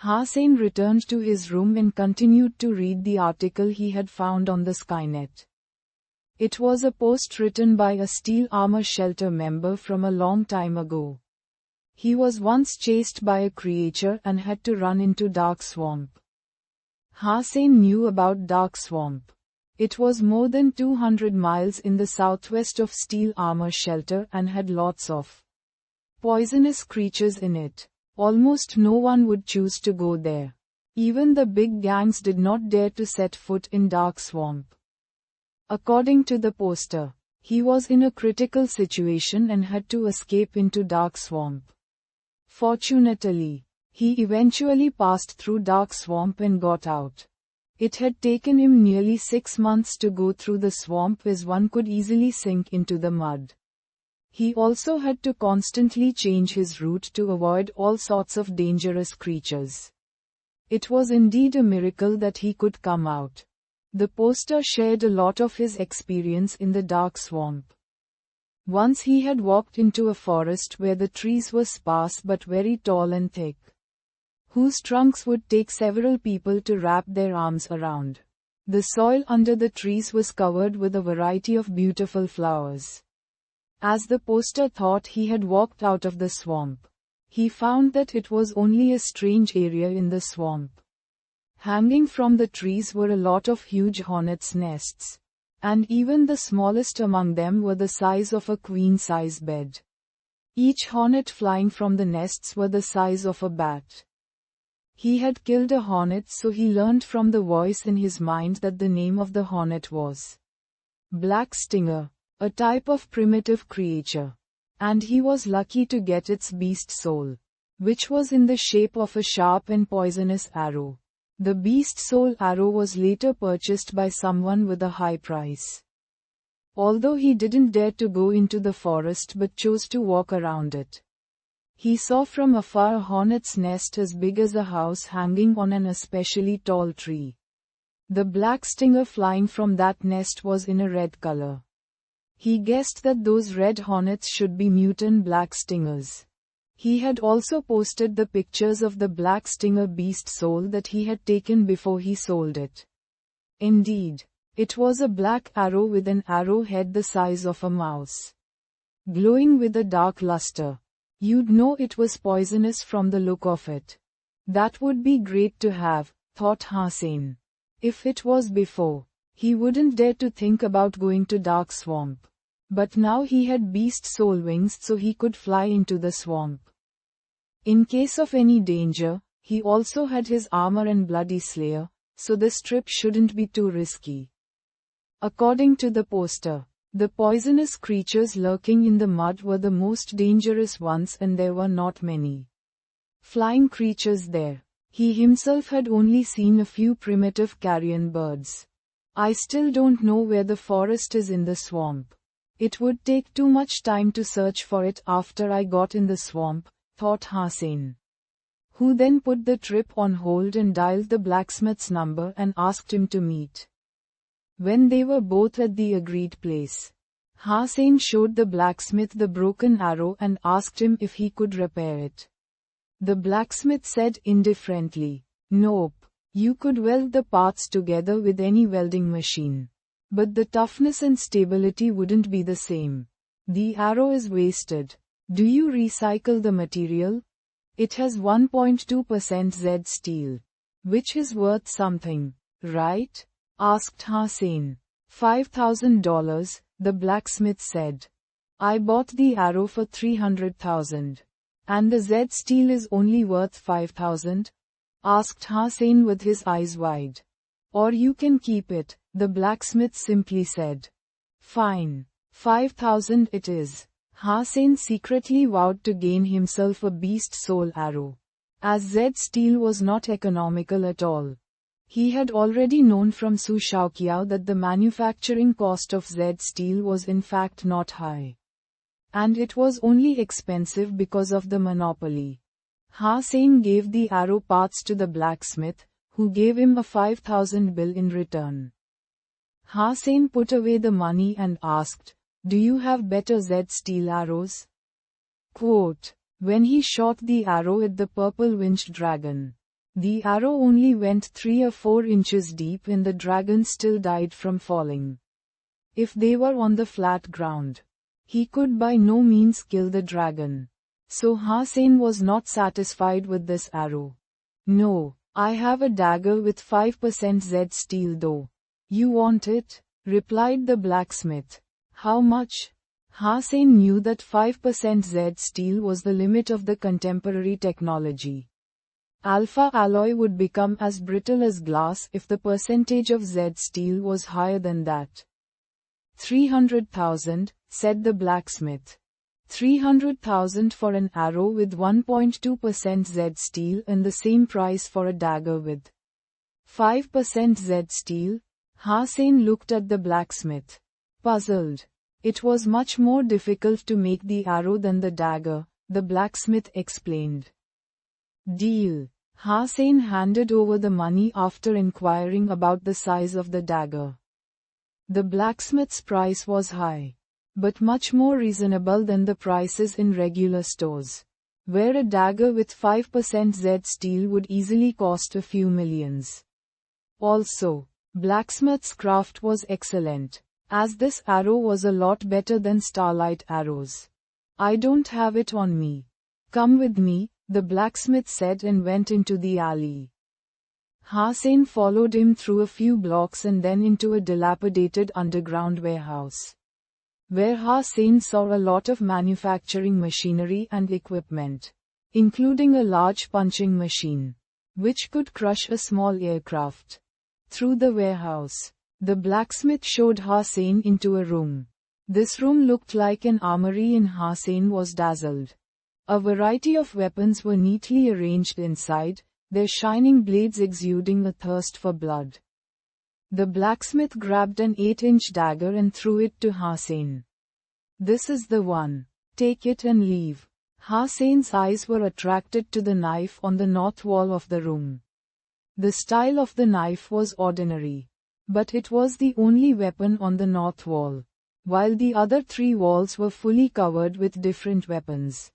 Hussein returned to his room and continued to read the article he had found on the Skynet. It was a post written by a steel armor shelter member from a long time ago. He was once chased by a creature and had to run into Dark Swamp. Hussein knew about Dark Swamp. It was more than 200 miles in the southwest of Steel Armor Shelter and had lots of poisonous creatures in it. Almost no one would choose to go there. Even the big gangs did not dare to set foot in Dark Swamp. According to the poster, he was in a critical situation and had to escape into Dark Swamp. Fortunately, he eventually passed through Dark Swamp and got out. It had taken him nearly 6 months to go through the swamp, as one could easily sink into the mud. He also had to constantly change his route to avoid all sorts of dangerous creatures. It was indeed a miracle that he could come out. The poster shared a lot of his experience in the Dark Swamp. Once he had walked into a forest where the trees were sparse but very tall and thick, whose trunks would take several people to wrap their arms around. The soil under the trees was covered with a variety of beautiful flowers. As the poster thought he had walked out of the swamp, he found that it was only a strange area in the swamp. Hanging from the trees were a lot of huge hornets' nests, and even the smallest among them were the size of a queen-size bed. Each hornet flying from the nests were the size of a bat. He had killed a hornet, so he learned from the voice in his mind that the name of the hornet was Black Stinger, a type of primitive creature. And he was lucky to get its beast soul, which was in the shape of a sharp and poisonous arrow. The beast soul arrow was later purchased by someone with a high price. Although he didn't dare to go into the forest but chose to walk around it, he saw from afar a hornet's nest as big as a house hanging on an especially tall tree. The black stinger flying from that nest was in a red color. He guessed that those red hornets should be mutant black stingers. He had also posted the pictures of the black stinger beast soul that he had taken before he sold it. Indeed, it was a black arrow with an arrowhead the size of a mouse, glowing with a dark luster. You'd know it was poisonous from the look of it. That would be great to have, thought Hussein. If it was before, he wouldn't dare to think about going to Dark Swamp. But now he had beast soul wings, so he could fly into the swamp. In case of any danger, he also had his armor and bloody slayer, so this trip shouldn't be too risky. According to the poster, the poisonous creatures lurking in the mud were the most dangerous ones, and there were not many flying creatures there. He himself had only seen a few primitive carrion birds. I still don't know where the forest is in the swamp. It would take too much time to search for it after I got in the swamp, thought Hussein, who then put the trip on hold and dialed the blacksmith's number and asked him to meet. When they were both at the agreed place, Hussein showed the blacksmith the broken arrow and asked him if he could repair it. The blacksmith said indifferently, "Nope, you could weld the parts together with any welding machine. But the toughness and stability wouldn't be the same. The arrow is wasted. Do you recycle the material? It has 1.2% Z steel, which is worth something, right?" asked Hussein. $5,000, the blacksmith said. "I bought the arrow for $300,000. And the Z steel is only worth $5,000? asked Hussein with his eyes wide. "Or you can keep it," the blacksmith simply said. "Fine. 5,000 it is." Hussein secretly vowed to gain himself a beast soul arrow, as Z steel was not economical at all. He had already known from Su Shaoqiao that the manufacturing cost of Z steel was in fact not high. And it was only expensive because of the monopoly. Hussein gave the arrow parts to the blacksmith, who gave him a 5,000 bill in return. Hussein put away the money and asked, "Do you have better Z steel arrows?" Quote, "When he shot the arrow at the purple-winged dragon, The arrow only went 3 or 4 inches deep and the dragon still died from falling. If they were on the flat ground, he could by no means kill the dragon. So Hussein was not satisfied with this arrow. No, I have a dagger with 5% Z steel though. You want it? Replied the blacksmith. How much? Hussein knew that 5% Z steel was the limit of the contemporary technology. Alpha alloy would become as brittle as glass if the percentage of Z steel was higher than that. 300,000, said the blacksmith. 300,000 for an arrow with 1.2% Z steel and the same price for a dagger with 5% Z steel? Hussein looked at the blacksmith, puzzled. It was much more difficult to make the arrow than the dagger, the blacksmith explained. Deal. Hussein handed over the money after inquiring about the size of the dagger. The blacksmith's price was high, but much more reasonable than the prices in regular stores, where a dagger with 5% Z steel would easily cost a few millions. Also, blacksmith's craft was excellent, as this arrow was a lot better than starlight arrows. I don't have it on me. Come with me, the blacksmith said and went into the alley. Hussein followed him through a few blocks and then into a dilapidated underground warehouse, where Hussein saw a lot of manufacturing machinery and equipment, including a large punching machine, which could crush a small aircraft. Through the warehouse, the blacksmith showed Hussein into a room. This room looked like an armory and Hussein was dazzled. A variety of weapons were neatly arranged inside, their shining blades exuding a thirst for blood. The blacksmith grabbed an 8-inch dagger and threw it to Hussein. This is the one. Take it and leave. Hussein's eyes were attracted to the knife on the north wall of the room. The style of the knife was ordinary, but it was the only weapon on the north wall, while the other 3 walls were fully covered with different weapons.